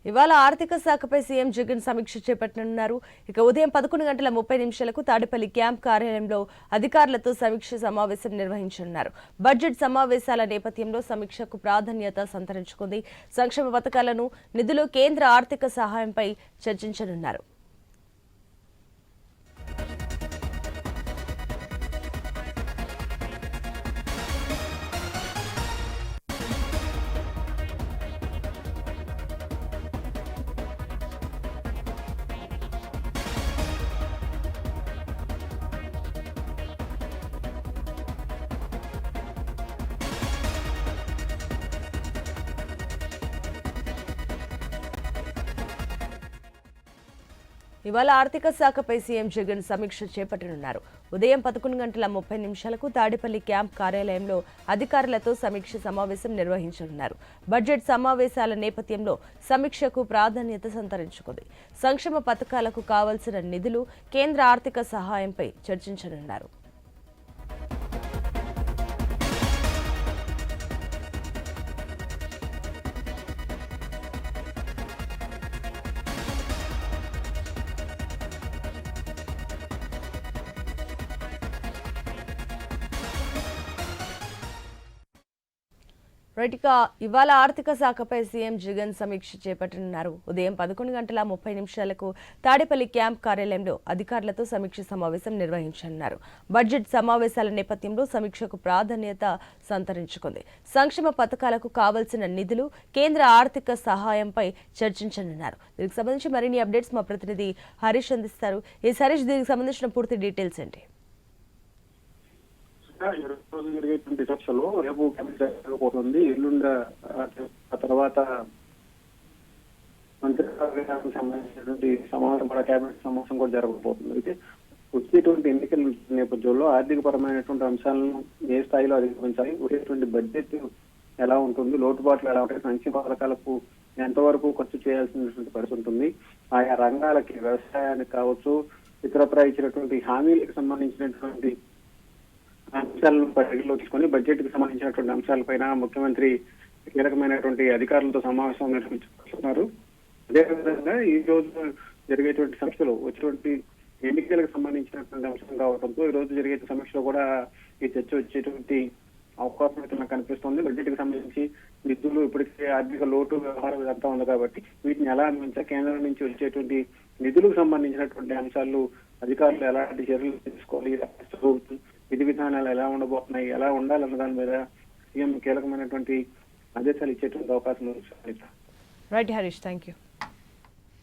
ఇవాళ ఆర్థిక శాఖపై సీఎం జగన్ సమీక్ష చేపట్టనున్నారు. ఇక ఉదయం 11:30 తాడేపల్లి క్యాంప్ కార్యాలయంలో అధికారులతో సమీక్ష సమావేశం నిర్వహించనున్నారు. బడ్జెట్ సమావేశాల నేపథ్యంలో సమీక్షకు ప్రాధాన్యత సంతరించుకుంది. సంక్షేమ పథకాలను, నిధులు, కేంద్ర ఆర్థిక సహాయంపై చర్చించనున్నారు. ఇవాళ ఆర్థిక శాఖపై సీఎం జగన్ సమీక్ష చేపట్టనున్నారు. ఉదయం 11:30 తాడేపల్లి క్యాంప్ కార్యాలయంలో అధికారులతో సమీక్ష సమావేశం నిర్వహించనున్నారు. బడ్జెట్ సమావేశాల నేపథ్యంలో సమీక్షకు ప్రాధాన్యత సంతరించుకుంది. సంక్షేమ పథకాలకు కావాల్సిన నిధులు, కేంద్ర ఆర్థిక సహాయంపై చర్చించనున్నారు. ఇవాళ ఆర్థిక శాఖపై సీఎం జగన్ సమీక్ష చేపట్టనున్నారు. ఉదయం 11:30 తాడేపల్లి క్యాంప్ కార్యాలయంలో అధికారులతో సమీక్ష సమావేశం నిర్వహించనున్నారు. బడ్జెట్ సమావేశాల నేపథ్యంలో సమీక్షకు ప్రాధాన్యత సంతరించుకుంది. సంక్షేమ పథకాలకు కావాల్సిన నిధులు, కేంద్ర ఆర్థిక సహాయంపై చర్చించనున్నారు. దీనికి సంబంధించి మరిన్ని అప్డేట్స్ మా ప్రతినిధి హరీష్ అందిస్తారు. హరీష్, దీనికి సంబంధించిన పూర్తి డీటెయిల్స్ ఏంటి? జరిగేటువంటి చర్చలో రేపు జరగబోతుంది. ఎల్లుండ తర్వాత మంత్రివర్గానికి సంబంధించినటువంటి సమావేశం కూడా, కేబినెట్ సమావేశం కూడా జరగబోతుంది. అయితే వచ్చేటువంటి ఎన్నికల నేపథ్యంలో ఆర్థిక పరమైనటువంటి అంశాలను ఏ స్థాయిలో అధిగమించాలి, వచ్చేటువంటి బడ్జెట్ ఎలా ఉంటుంది, లోటుబాట్లు ఎలా ఉంటాయి, సంక్షేమ పథకాలకు ఎంతవరకు ఖర్చు చేయాల్సినటువంటి పరిస్థితి ఉంటుంది, ఆయా రంగాలకి, వ్యవసాయానికి కావచ్చు, ఇతరత్ర ఇచ్చినటువంటి హామీలకు సంబంధించినటువంటి అంశాలను పరిగణలో తీసుకొని బడ్జెట్ కి సంబంధించినటువంటి అంశాలపైన ముఖ్యమంత్రి కీలకమైనటువంటి అధికారులతో సమావేశం నిర్వహించుకుంటున్నారు. అదేవిధంగా ఈ రోజు జరిగేటువంటి సమీక్షలో వచ్చేటువంటి ఎన్నికలకు సంబంధించినటువంటి అంశం కావడంతో ఈ రోజు జరిగే సమీక్షలో కూడా ఈ చర్చ వచ్చేటువంటి అవకాశం అయితే నాకు కనిపిస్తుంది. బడ్జెట్ కి సంబంధించి నిధులు, ఇప్పటికే ఆర్థిక లోటు వ్యవహారం ఇదంతా ఉంది కాబట్టి వీటిని ఎలా అందించాలి, కేంద్రం నుంచి వచ్చేటువంటి నిధులకు సంబంధించినటువంటి అంశాలు అధికారులు ఎలాంటి చర్యలు తీసుకోవాలి, విధి విధానాలు ఎలా ఉండబోతున్నాయి, ఎలా ఉండాలన్న దాని మీద సీఎం కీలకమైనటువంటి ఆదేశాలు ఇచ్చేటువంటి అవకాశం ఉంది. Right Harish, thank you.